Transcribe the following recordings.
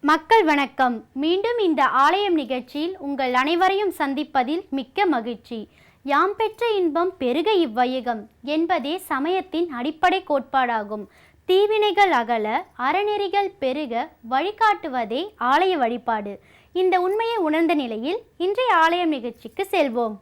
மக்கள் வணக்கம். மீண்டும் இந்த ஆலயம் நிகழ்ச்சியில் உங்கள் அனைவரையும் சந்திப்பதில் மிக்க மகிழ்ச்சி. யாம் பெற்ற இன்பம் பெருக இவ்வையகம் என்பதே சமயத்தின் அடிப்படை கோட்பாடாகும். தீவினைகள் அகல, அறநெறிகள் பெருக வழிகாட்டுவதே ஆலய வழிபாடு. இந்த உண்மையை உணர்ந்த நிலையில் இன்றைய ஆலயம் நிகழ்ச்சிக்கு செல்வோம்.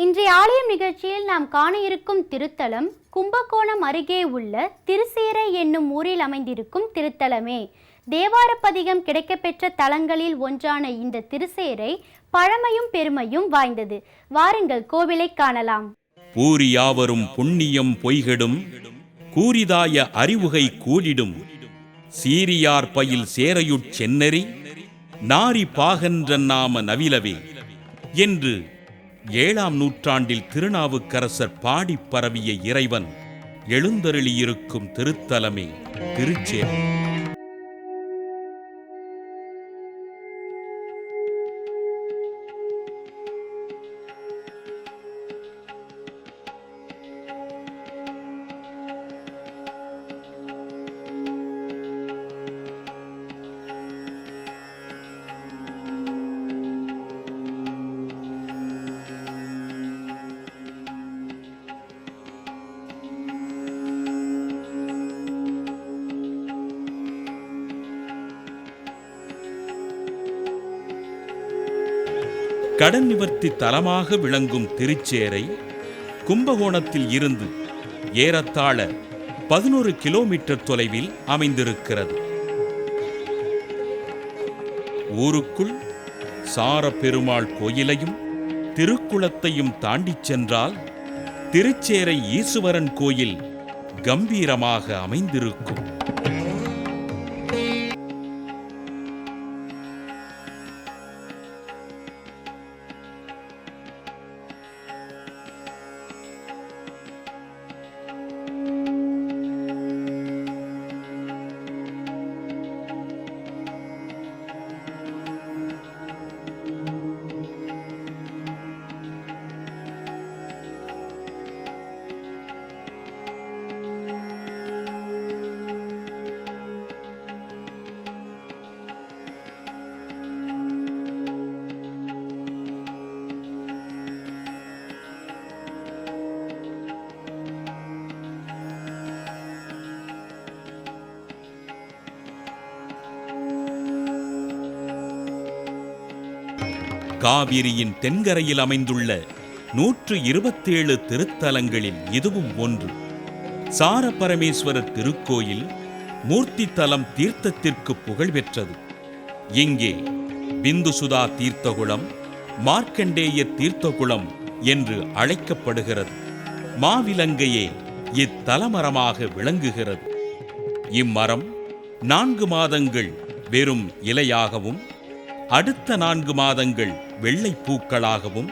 இன்றைய ஆலயம் நிகழ்ச்சியில் நாம் காண இருக்கும் திருத்தலம் கும்பகோணம் அருகே உள்ள திருச்சேரை என்னும் ஊரில் அமைந்திருக்கும் திருத்தலமே. தேவார பதிகம் கிடைக்கப்பெற்ற தலங்களில் ஒன்றான இந்த திருச்சேரை பழமையும் பெருமையும் வாய்ந்தது. வாருங்கள், கோவிலை காணலாம். பூரியாவரும் புண்ணியம் பொய்கெடும், கூரிதாய அறிவுகை கூடிடும், சீரியார் பயில் சேரையுட் சென்னறி, நாரி பாகன்ற நாம நவிலவே என்று 7ஆம் நூற்றாண்டில் திருநாவுக்கரசர் பாடி பரவிய இறைவன் எழுந்தருளியிருக்கும் திருத்தலமே திருச்சேரை. கடன் நிவர்த்தி தலமாக விளங்கும் திருச்சேரை கும்பகோணத்தில் இருந்து ஏறத்தாழ 11 கிலோமீட்டர் தொலைவில் அமைந்திருக்கிறது. ஊருக்குள் சார பெருமாள் கோயிலையும் திருக்குளத்தையும் தாண்டிச் சென்றால் திருச்சேரை ஈசுவரன் கோயில் கம்பீரமாக அமைந்திருக்கும். காவிரியின் தென்கரையில் அமைந்துள்ள 127 திருத்தலங்களில் இதுவும் ஒன்று. சாரபரமேஸ்வரர் திருக்கோயில் மூர்த்தி தலம் தீர்த்தத்திற்கு புகழ்பெற்றது. இங்கே பிந்துசுதா தீர்த்தகுளம், மார்க்கண்டேய தீர்த்தகுளம் என்று அழைக்கப்படுகிறது. மாவிலங்கையே இத்தலமரமாக விளங்குகிறது. இம்மரம் 4 மாதங்கள் வெறும் இலையாகவும், அடுத்த 4 மாதங்கள் வெள்ளை பூக்களாகவும்,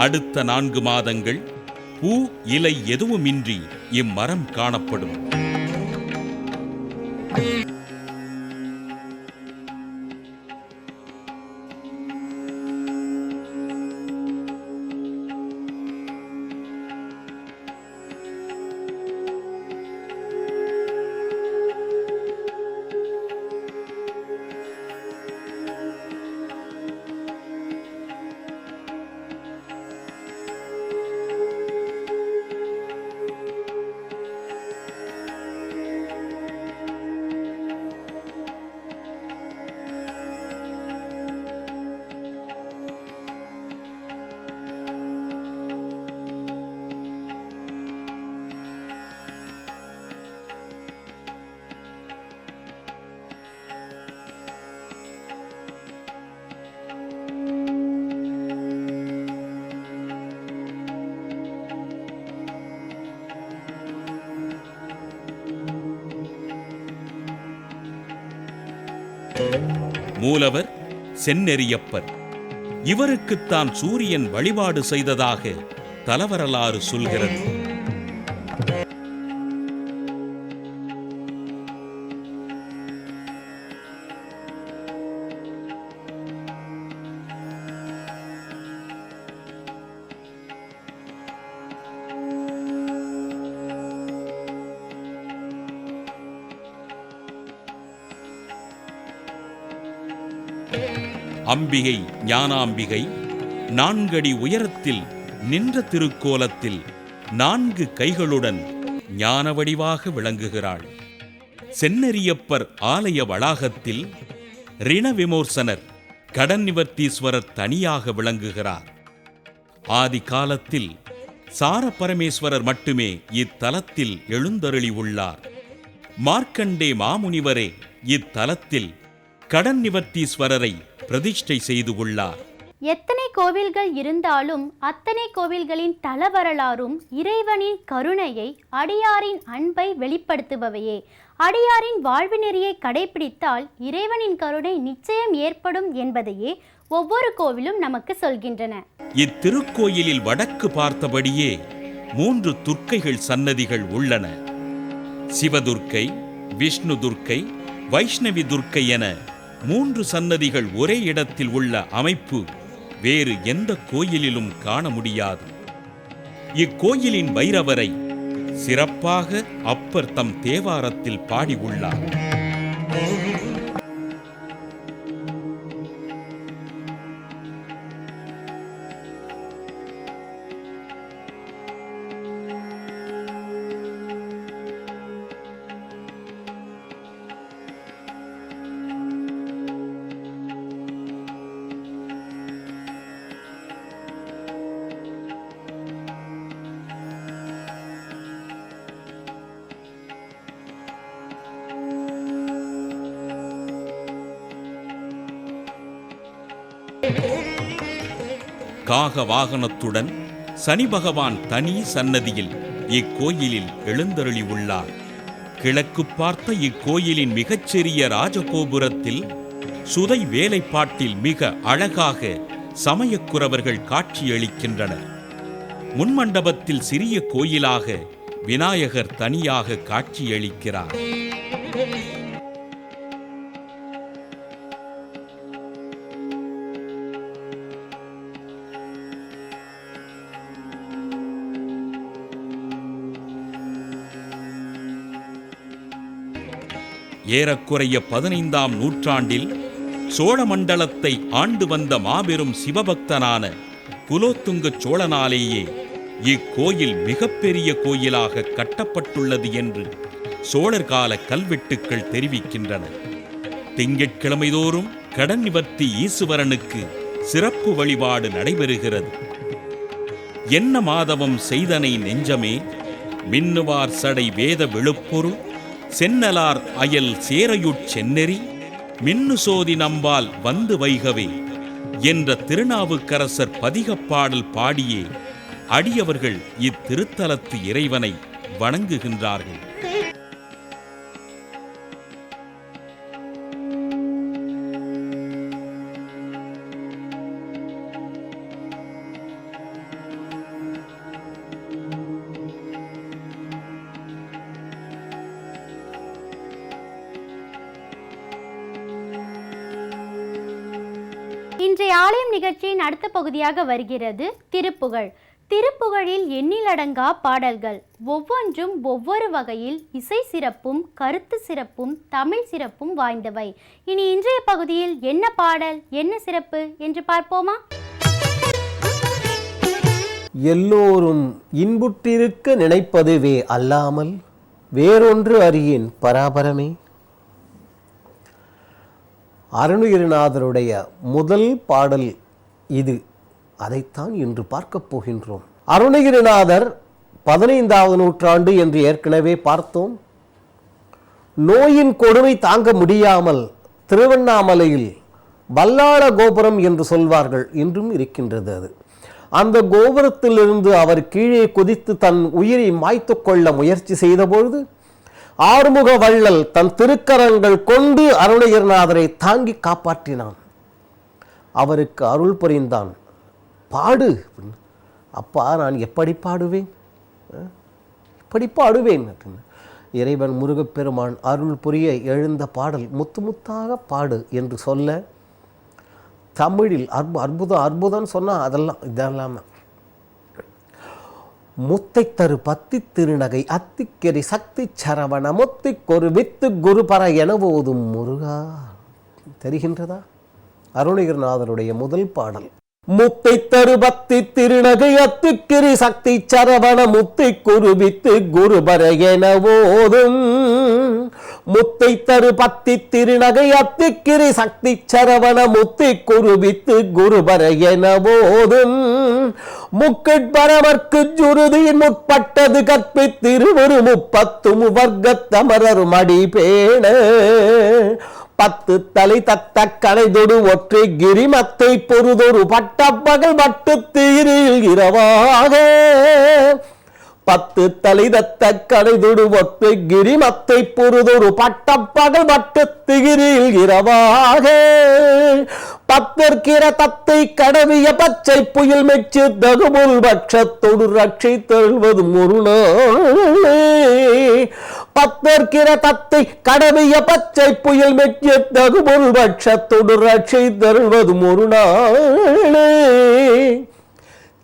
அடுத்த 4 மாதங்கள் பூ இலை எதுவுமின்றி இம்மரம் காணப்படும். மூலவர் செந்நெறியப்பர். இவருக்குத்தான் சூரியன் வழிபாடு செய்ததாக தலவரலாறு சொல்கிறது. அம்பிகை ஞானாம்பிகை 4 அடி உயரத்தில் நின்ற திருக்கோலத்தில் 4 கைகளுடன் ஞான வடிவாக விளங்குகிறாள். செந்நெறியப்பர் ஆலய வளாகத்தில் ரிண விமோசனர் கடன் நிவர்த்தீஸ்வரர் தனியாக விளங்குகிறார். ஆதி காலத்தில் சார பரமேஸ்வரர் மட்டுமே இத்தலத்தில் எழுந்தருளி உள்ளார். மார்க்கண்டே மாமுனிவரே இத்தலத்தில் கடன் நிவர்த்தீஸ்வரரை பிரதிஷ்டை செய்து உள்ளார். எத்தனை கோவில்கள் இருந்தாலும் அத்தனை கோவில்களின் தல வரலாறும் இறைவனின் கருணையை, அடியாரின் அன்பை வெளிப்படுத்துபவையே. அடியாரின் வாழ்வு நெறியை கடைபிடித்தால் இறைவனின் கருணை நிச்சயம் ஏற்படும் என்பதையே ஒவ்வொரு கோவிலும் நமக்கு சொல்கின்றன. இத்திருக்கோயிலில் வடக்கு பார்த்தபடியே 3 துர்க்கைகள் சன்னதிகள் உள்ளன. சிவதுர்க்கை, விஷ்ணு துர்க்கை, வைஷ்ணவி துர்க்கை என 3 சன்னதிகள் ஒரே இடத்தில் உள்ள அமைப்பு வேறு எந்த கோயிலிலும் காண முடியாது. இக்கோயிலின் பைரவரை சிறப்பாக அப்பர் தம் தேவாரத்தில் பாடி உள்ளார். காக வாகனத்துடன் சனி பகவான் தனி சன்னதியில் இக்கோயிலில் எழுந்தருளி உள்ளார். கிழக்கு பார்த்த இக்கோயிலின் மிகச்சிறிய ராஜகோபுரத்தில் சுதை வேலைப்பாட்டில் மிக அழகாக சமயக்குறவர்கள் காட்சியளிக்கின்றனர். முன்மண்டபத்தில் சிறிய கோயிலாக விநாயகர் தனியாக காட்சியளிக்கிறார். ஏறக்குறைய 15ஆம் நூற்றாண்டில் சோழ மண்டலத்தை ஆண்டு வந்த மாபெரும் சிவபக்தனான குலோத்துங்க சோழனாலேயே இக்கோயில் மிகப்பெரிய கோயிலாக கட்டப்பட்டுள்ளது என்று சோழர் கால கல்வெட்டுக்கள் தெரிவிக்கின்றன. திங்கட்கிழமைதோறும் கடன் நிவர்த்தி ஈசுவரனுக்கு சிறப்பு வழிபாடு நடைபெறுகிறது. என்ன மாதவம் செய்தனை நெஞ்சமே, மின்னுவார் சடை வேத விழுப்பொரு சென்னலார் அயல் சேரையுட் செந்நெறி மின்னு சோதி நம்பால் வந்து வைகவே என்ற திருநாவுக்கரசர் பதிகப்பாடல் பாடியே அடியவர்கள் இத்திருத்தலத்து இறைவனை வணங்குகின்றார்கள். இன்றைய ஆலயம் நிகழ்ச்சியின் அடுத்த பகுதியாக வருகிறது திருப்புகழ். திருப்புகழில் எண்ணிலடங்கா பாடல்கள், ஒவ்வொன்றும் ஒவ்வொரு வகையில் இசை சிறப்பும் கருத்து சிறப்பும் தமிழ் சிறப்பும் வாய்ந்தவை. இனி இன்றைய பகுதியில் என்ன பாடல், என்ன சிறப்பு என்று பார்ப்போமா? எல்லோரும் இன்புற்றிருக்க நினைப்பதுவே அல்லாமல் வேறொன்று அறியேன் பராபரமே. அருணகிரிநாதருடைய முதல் பாடல் இது. அதைத்தான் இன்று பார்க்கப் போகின்றோம். அருணகிரிநாதர் 15ஆவது நூற்றாண்டு என்று ஏற்கனவே பார்த்தோம். நோயின் கொடுமை தாங்க முடியாமல் திருவண்ணாமலையில் வல்லாள கோபுரம் என்று சொல்வார்கள், இன்றும் இருக்கின்றது அது. அந்த கோபுரத்திலிருந்து அவர் கீழே குதித்து தன் உயிரை மாய்த்து கொள்ள முயற்சி செய்தபொழுது ஆறுமுக வள்ளல் தன் திருக்கரங்கள் கொண்டு அருணகிரிநாதரை தாங்கி காப்பாற்றினான். அவருக்கு அருள் புரிந்தான். பாடு அப்பா, நான் எப்படி பாடுவேன், எப்படி பாடுவேன். இறைவன் முருகப்பெருமான் அருள் புரிய எழுந்த பாடல் முத்து முத்தாக பாடு என்று சொல்ல, தமிழில் அற்புதம் அற்புதம் சொன்னால் இதெல்லாம் முத்தை தரு பத்தி திருநகை அத்திக்கெரி சக்தி சரவண முத்திக்கொரு வித்து குருபர என போதும் முருகா. தெரிகின்றதா? அருணகிரிநாதருடைய முதல் பாடல். முத்தை தருபத்தி திருநகை அத்துக்கிரி சக்தி சரவண முத்தை குருவித்து குருபர என ஓதும். முத்தை தருபத்தி திருநகை அத்துக்கிரி சக்தி சரவண முத்தை குருவித்து குருபர என ஓதும். முக்கட்பரமர்க்கு ஜுருதியின் முற்பட்டது கற்பித்திருவரு 30 வர்க்கத்தமரர் மடி பேண. 10 தலை தத்த கனைதொடு ஒற்றை கிரிமத்தை பொறுதொரு பட்டப்பகல் மட்டு தீரில் இரவாக. 10 தலை தத்த கனைதொடு ஒற்றை கிரிமத்தை பொறுதொரு பட்டப்பகல் மட்டு தீரில் இரவாக. 10 தத்தை கடவிய பச்சை புயல் மெச்சு தகுமுல் பட்சத்தொடு ரட்சை தழுவது ஒரு நாள். 10 தத்தை கடவிய பச்சை புயல் மெச்சு தகுமுல் பட்சத்தொடு ரட்சை தழுவது ஒரு நாள்.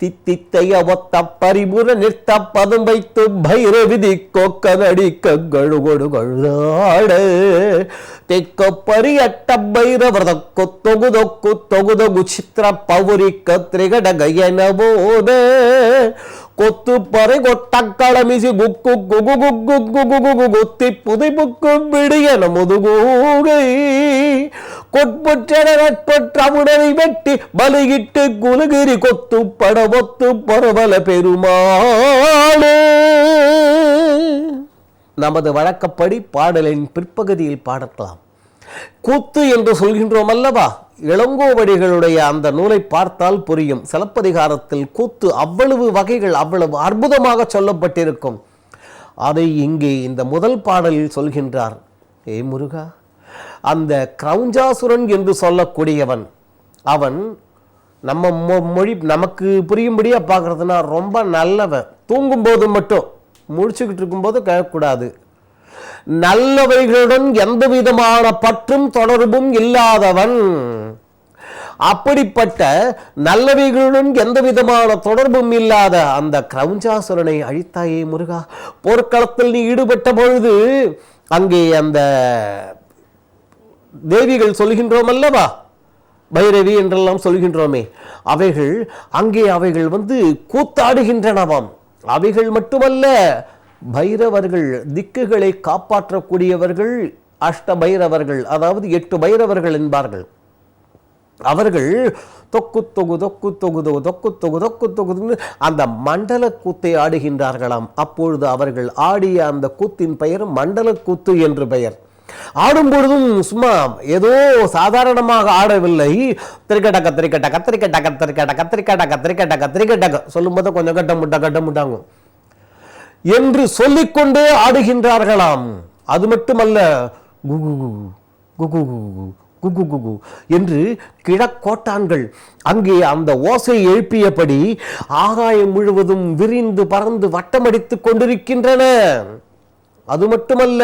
தித்தித்தைய ஒத்த பரிபுர நிறுத்த பதம் வைத்து பைரவிதி கொக்கனடிக்க கழுகொடு கழுதாட. தெக்கப்பரியட்ட பைரவரதொக்கு தொகுதொக்கு தொகுதொகு சித்திர பௌரிக்க திரிகடகையன போத. கொத்து பறை கொட்டக்களமிசி குக்கு குகு குக்கு குகு குகு குத்தி புதைப்புக்கு விடியன முதுகூகை. கொட்புற்றமுடனை வெட்டி பலியிட்டு குலகிரி கொத்து படவொத்து பரவல பெருமாளே. நமது வழக்கப்படி பாடலின் பிற்பகுதியில் பாடலாம். கூத்து என்று சொல்கின்றோம் அல்லவா? இளங்கோவடிகளுடைய அந்த நூலை பார்த்தால் புரியும். சிலப்பதிகாரத்தில் கூத்து அவ்வளவு வகைகள் அவ்வளவு அற்புதமாக சொல்லப்பட்டிருக்கும். அதை இங்கே இந்த முதல் பாடலில் சொல்கின்றார். ஏ முருகா, அந்த கிரௌஞ்சாசுரன் என்று சொல்லக்கூடியவன், அவன் நம்ம மொழி நமக்கு புரியும்படியா பார்க்கறதுனா ரொம்ப நல்லவன். தூங்கும்போது மட்டும், முடிச்சுக்கிட்டு இருக்கும்போது கேட்கக்கூடாது. நல்லவைகளுடன் எந்த விதமான பற்றும் தொடர்பும் இல்லாதவன். அப்படிப்பட்ட நல்லவைகளுடன் எந்த விதமான தொடர்பும் இல்லாத அந்த கிரௌஞ்சாசுரனை அழித்தாயே முருகா. போர்க்களத்தில் நீ ஈடுபட்ட பொழுது அங்கே அந்த தேவிகள் சொல்கின்றோம் அல்லவா, பைரவி என்றெல்லாம் சொல்கின்றோமே, அவைகள் வந்து கூத்தாடுகின்றனவாம். அவைகள் மட்டுமல்ல, பைரவர்கள், திக்குகளை காப்பாற்றக்கூடியவர்கள், அஷ்ட பைரவர்கள், அதாவது 8 பைரவர்கள் என்பார்கள். அவர்கள் தொக்கு தொகு தொக்கு தொகு தொகு தொக்கு தொகு தொக்கு தொகு அந்த மண்டல கூத்தை ஆடுகின்றார்களாம். அப்பொழுது அவர்கள் ஆடிய அந்த கூத்தின் பெயர் மண்டல கூத்து என்று பெயர். ஆடும்பொழுதும் சும்மா ஏதோ சாதாரணமாக ஆடவில்லை. திரிக்கட்டக்க திரிக்கட்ட கத்திரிக்கட்ட கத்திரிக்கட்ட கத்திரிக்கட்ட கத்திரிக்கட்ட கத்திரிக்கட்ட சொல்லும் போது கொஞ்சம் கட்ட முட்டாங்க என்று சொல்லிக்கொண்டே ஆடுகின்றார்களாம். அது மட்டுமல்ல, குகு குகு குகு குகு என்று கிழக்கோட்டான்கள் அங்கே அந்த ஓசை எழுப்பியபடி ஆகாயம் முழுவதும் விரிந்து பறந்து வட்டமடித்துக் கொண்டிருக்கின்றன. அது மட்டுமல்ல,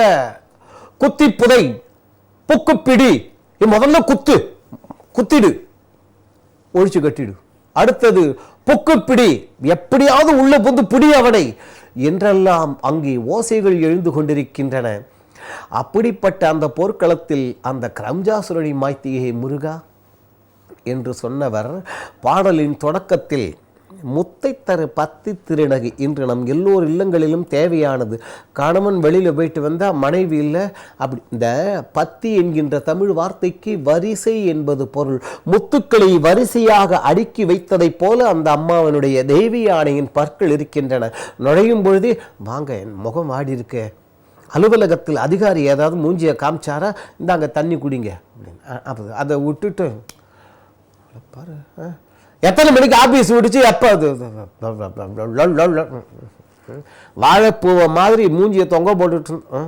குத்தி புதை, புக்குப்பிடி, முதல்ல குத்திடு, ஒழிச்சு கட்டிடு. அடுத்தது புக்குப்பிடி, எப்படியாவது உள்ள புந்து பிடி அவனை என்றெல்லாம் அங்கே ஓசைகள் எழுந்து கொண்டிருக்கின்றன. அப்படிப்பட்ட அந்த போர்க்களத்தில் அந்த கிரௌஞ்சாசுரனை மாய்த்தியே முருகா என்று சொன்னவர் பாடலின் தொடக்கத்தில் முத்தை தரு பத்தி திருநகை இன்று நம் எல்லோர் இல்லங்களிலும் தேவையானது. கணவன் வெளியில் போயிட்டு வந்தால் மனைவி இல்லை. அப்படி இந்த பத்தி என்கின்ற தமிழ் வார்த்தைக்கு வரிசை என்பது பொருள். முத்துக்களை வரிசையாக அடுக்கி வைத்ததை போல அந்த அம்மாவனுடைய தெய்வ யானையின் பற்கள் இருக்கின்றன. நுழையும் பொழுதே, வாங்க, என் முகம் ஆடி இருக்க, அலுவலகத்தில் அதிகாரி ஏதாவது மூஞ்சியை காமிச்சாரா, இந்தாங்க தண்ணி குடிங்க அப்படின்னு. அதை விட்டுட்டு பாரு, எத்தனை மணிக்கு ஆபீஸ் விடுச்சு, எப்போ வாழைப்பூவை மாதிரி மூஞ்சியை தொங்க போட்டுட்டு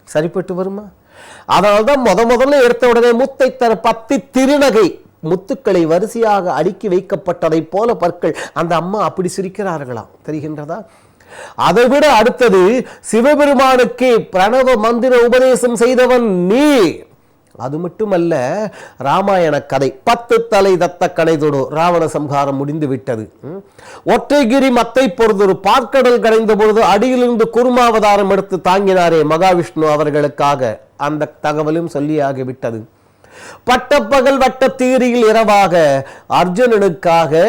சரிப்பட்டு வருமா? அதனால்தான் முதல்ல எடுத்த உடனே முத்தை தர பத்தி திருநகை, முத்துக்களை வரிசையாக அடுக்கி வைக்கப்பட்டதை போல பற்கள். அந்த அம்மா அப்படி சிரிக்கிறார்களாம், தெரிகின்றதா? அதை விட அடுத்தது, சிவபெருமானுக்கு பிரணவ மந்திர உபதேசம் செய்தவன் நீ. அது மட்டுமல்ல, ராமாயண கதை 10 தலை தத்த கனைதொடு ராவண சம்ஹாரம் முடிந்து விட்டது. ஒற்றைகிரி மத்தை பொறுத்தொரு பார்க்கடல் கடைந்த பொழுது அடியிலிருந்து குருமாவதாரம் எடுத்து தாங்கினாரே மகாவிஷ்ணு அவர்களுக்காக, அந்த தகவலும் சொல்லியாகிவிட்டது. பட்டப்பகல் வட்டத்தீரியில் இரவாக அர்ஜுனனுக்காக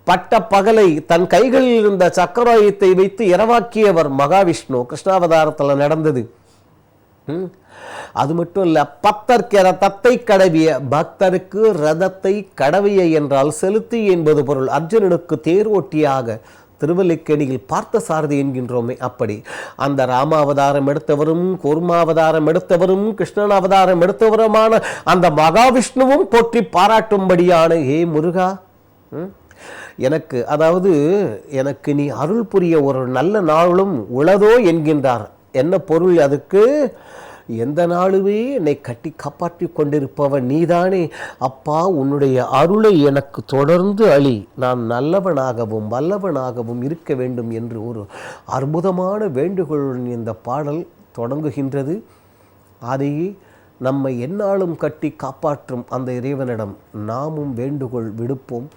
பட்டப்பகலை தன் கைகளில் இருந்த சக்கராயுதத்தை வைத்து இரவாக்கியவர் மகாவிஷ்ணு. கிருஷ்ணாவதாரத்தில் நடந்தது. அது மட்டும் இல்ல, பத்தர்க்கு ரதத்தை கடவிய பக்தருக்கு ரதத்தை கடவிய என்றால் செலுத்தி என்பது பொருள். அர்ஜுனனுக்கு தேரோட்டியாக திருவல்லிக்கேணியில் பார்த்த சாரதி என்கின்றோமே, அப்படி அந்த ராமாவதாரம் எடுத்தவரும் கூர்மாவதாரம் எடுத்தவரும் கிருஷ்ணன் அவதாரம் எடுத்தவருமான அந்த மகாவிஷ்ணுவும் போற்றி பாராட்டும்படியான ஹே முருகா, எனக்கு அதாவது எனக்கு நீ அருள் புரிய ஒரு நல்ல நாளும் உளதோ என்கின்றார். என்ன பொருள் அதுக்கு? எந்த நாளுமே என்னை கட்டி காப்பாற்றி கொண்டிருப்பவன் நீதானே அப்பா, உன்னுடைய அருளை எனக்கு தொடர்ந்து அழி, நான் நல்லவனாகவும் வல்லவனாகவும் இருக்க வேண்டும் என்று ஒரு அற்புதமான வேண்டுகோளுடன் இந்த பாடல் தொடங்குகின்றது. அதையே நம்மை எந்நாளும் கட்டி காப்பாற்றும் அந்த இறைவனிடம் நாமும் வேண்டுகோள் விடுப்போம்.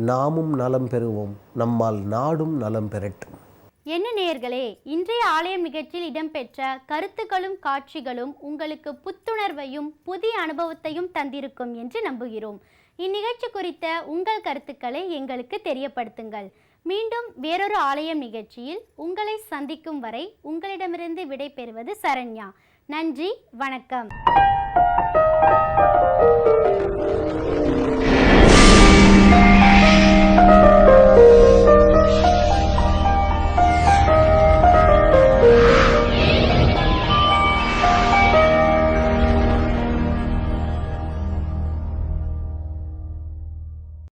நாமும் நலம் பெறுவோம், நம்மால் நாடும் நலம் பெறட்டும். என்ன நேயர்களே, இன்றைய ஆலயம் நிகழ்ச்சியில் இடம்பெற்ற கருத்துக்களும் காட்சிகளும் உங்களுக்கு புத்துணர்வையும் புதிய அனுபவத்தையும் தந்திருக்கும் என்று நம்புகிறோம். இந்நிகழ்ச்சி குறித்த உங்கள் கருத்துக்களை எங்களுக்கு தெரியப்படுத்துங்கள். மீண்டும் வேறொரு ஆலயம் நிகழ்ச்சியில் உங்களை சந்திக்கும் வரை உங்களிடமிருந்து விடை பெறுவது சரண்யா. நன்றி, வணக்கம்.